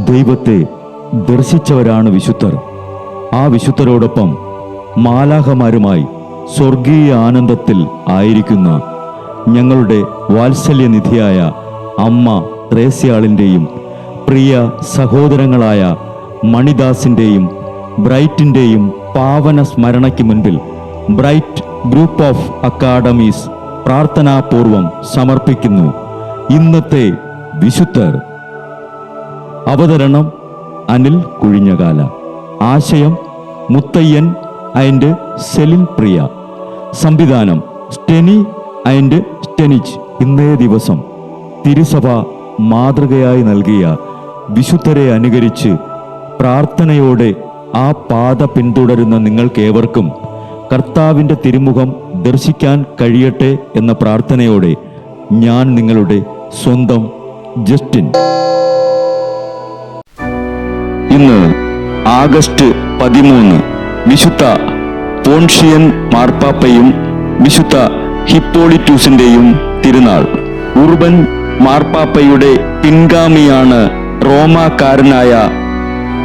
ദൈവത്തെ ദർശിച്ചവരാണ് വിശുദ്ധർ. ആ വിശുദ്ധരോടൊപ്പം മാലാഖമാരുമായി സ്വർഗീയ ആനന്ദത്തിൽ ആയിരിക്കുന്ന ഞങ്ങളുടെ വാത്സല്യനിധിയായ അമ്മ ത്രേസ്യാളിൻ്റെയും പ്രിയ സഹോദരങ്ങളായ മണിദാസിൻ്റെയും ബ്രൈറ്റിൻ്റെയും പാവന സ്മരണയ്ക്ക് മുൻപിൽ ബ്രൈറ്റ് ഗ്രൂപ്പ് ഓഫ് അക്കാഡമീസ് പ്രാർത്ഥനാപൂർവം സമർപ്പിക്കുന്നു ഇന്നത്തെ വിശുദ്ധർ. അവതരണം അനിൽ കുഴിഞ്ഞകാല. ആശയം മുത്തയ്യൻ ആൻഡ് സെലിൻ പ്രിയ. സംവിധാനം സ്റ്റെനി ആൻഡ് സ്റ്റെനിച്ച്. ഇന്നേ ദിവസം തിരുസഭ മാതൃകയായി നൽകിയ വിശുദ്ധരെ അനുകരിച്ച് പ്രാർത്ഥനയോടെ ആ പാത പിന്തുടരുന്ന നിങ്ങൾക്കേവർക്കും കർത്താവിൻ്റെ തിരുമുഖം ദർശിക്കാൻ കഴിയട്ടെ എന്ന പ്രാർത്ഥനയോടെ ഞാൻ നിങ്ങളുടെ സ്വന്തം ജസ്റ്റിൻ. ഇന്ന് ആഗസ്റ്റ് 13 വിശുദ്ധ പോൺഷ്യൻ മാർപ്പാപ്പയും വിശുദ്ധ ഹിപ്പോളിറ്റൂസിൻ്റെയും തിരുനാൾ. ഉർബൻ മാർപ്പാപ്പയുടെ പിൻഗാമിയാണ് റോമാക്കാരനായ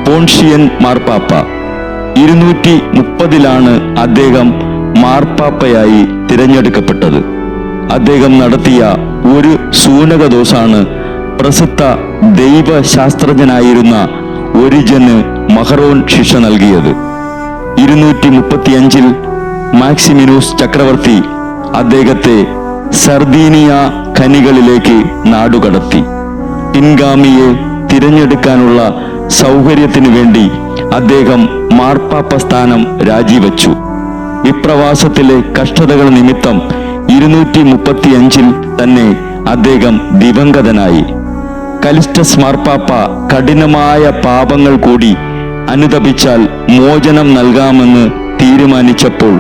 പോൺഷ്യൻ മാർപ്പാപ്പ. 230 അദ്ദേഹം മാർപ്പാപ്പയായി തിരഞ്ഞെടുക്കപ്പെട്ടത്. അദ്ദേഹം നടത്തിയ ഒരു സൂനകദോസാണ് പ്രസിദ്ധ ദൈവശാസ്ത്രജ്ഞനായിരുന്ന ഒരിജന് മഹറോൻ ശിക്ഷ നൽകിയത്. 235 മാക്സിമിനൂസ് ചക്രവർത്തി അദ്ദേഹത്തെ സർദീനിയ ഖനികളിലേക്ക് നാടുകടത്തി. പിൻഗാമിയെ തിരഞ്ഞെടുക്കാനുള്ള സൗകര്യത്തിനു വേണ്ടി അദ്ദേഹം മാർപ്പാപ്പ സ്ഥാനം രാജിവെച്ചു. വിപ്രവാസത്തിലെ കഷ്ടതകൾ നിമിത്തം 235 തന്നെ അദ്ദേഹം ദിവംഗതനായി. കലിസ്റ്റസ് മാർപ്പാപ്പ കഠിനമായ പാപങ്ങൾ കൂടി അനുതപിച്ചാൽ മോചനം നൽകാമെന്ന് തീരുമാനിച്ചപ്പോൾ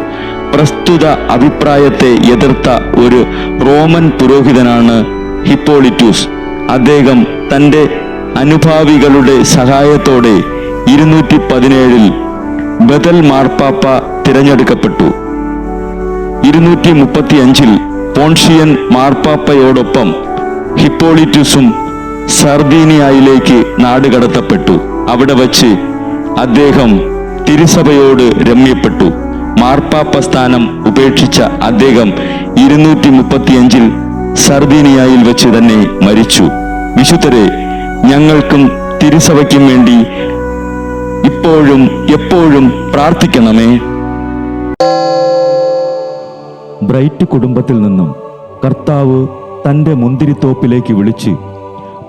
പ്രസ്തുത അഭിപ്രായത്തെ എതിർത്ത ഒരു റോമൻ പുരോഹിതനാണ് ഹിപ്പോളിറ്റൂസ്. അദ്ദേഹം തൻ്റെ അനുഭാവികളുടെ സഹായത്തോടെ 217 ബദൽ മാർപ്പാപ്പ തിരഞ്ഞെടുക്കപ്പെട്ടു. 235 പോൺഷ്യൻ മാർപ്പാപ്പയോടൊപ്പം ഹിപ്പോളിറ്റൂസും സർദീനിയയിലേക്ക് നാടുകടത്തപ്പെട്ടു. അവിടെ വച്ച് അദ്ദേഹം തിരുസഭയോട് രമ്യപ്പെട്ടു. മാർപ്പാപ്പ സ്ഥാനം ഉപേക്ഷിച്ച അദ്ദേഹം 235 സർദീനിയയിൽ വെച്ച് തന്നെ മരിച്ചു. വിശുദ്ധരെ, ഞങ്ങൾക്കും തിരുസഭയ്ക്കും വേണ്ടി ഇപ്പോഴും എപ്പോഴും പ്രാർത്ഥിക്കണമേ. ബ്രൈറ്റ് കുടുംബത്തിൽ നിന്നും കർത്താവ് തൻ്റെ മുന്തിരിത്തോപ്പിലേക്ക് വിളിച്ച്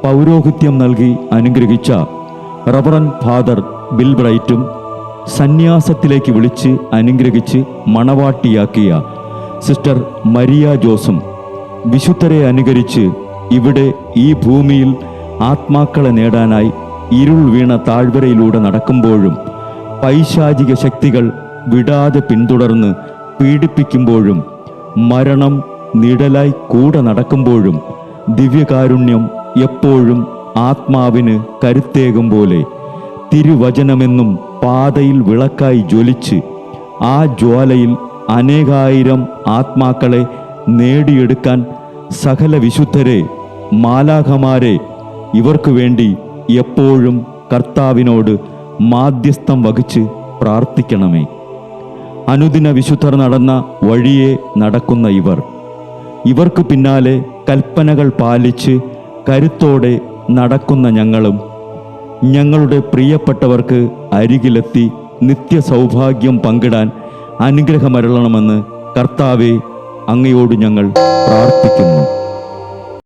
പൗരോഹിത്യം നൽകി അനുഗ്രഹിച്ച റവറൻ ഫാദർ ബിൽ ബ്രൈറ്റും സന്യാസത്തിലേക്ക് വിളിച്ച് അനുഗ്രഹിച്ച് മണവാട്ടിയാക്കിയ സിസ്റ്റർ മരിയ ജോസും വിശുദ്ധരെ അനുകരിച്ച് ഇവിടെ ഈ ഭൂമിയിൽ ആത്മാക്കളെ നേടാനായി ഇരുൾ വീണ താഴ്വരയിലൂടെ നടക്കുമ്പോഴും പൈശാചിക ശക്തികൾ വിടാതെ പിന്തുടർന്ന് പീഡിപ്പിക്കുമ്പോഴും മരണം നിഴലായി കൂടെ നടക്കുമ്പോഴും ദിവ്യകാരുണ്യം എപ്പോഴും ആത്മാവിന് കരുത്തേകും പോലെ തിരുവചനമെന്നും പാതയിൽ വിളക്കായി ജ്വലിച്ച് ആ ജ്വാലയിൽ അനേകായിരം ആത്മാക്കളെ നേടിയെടുക്കാൻ സകല വിശുദ്ധരെ, മാലാഖമാരെ, ഇവർക്കു വേണ്ടി എപ്പോഴും കർത്താവിനോട് മാധ്യസ്ഥം വഹിച്ച് പ്രാർത്ഥിക്കണമേ. അനുദിന വിശുദ്ധർ നടന്ന വഴിയെ നടക്കുന്ന ഇവർക്ക് പിന്നാലെ കൽപ്പനകൾ പാലിച്ച് കരുത്തോടെ നടക്കുന്ന ഞങ്ങളും ഞങ്ങളുടെ പ്രിയപ്പെട്ടവർക്ക് അരികിലെത്തി നിത്യസൗഭാഗ്യം പങ്കിടാൻ അനുഗ്രഹമരുളണമെന്ന് കർത്താവേ, അങ്ങയോട് ഞങ്ങൾ പ്രാർത്ഥിക്കുന്നു.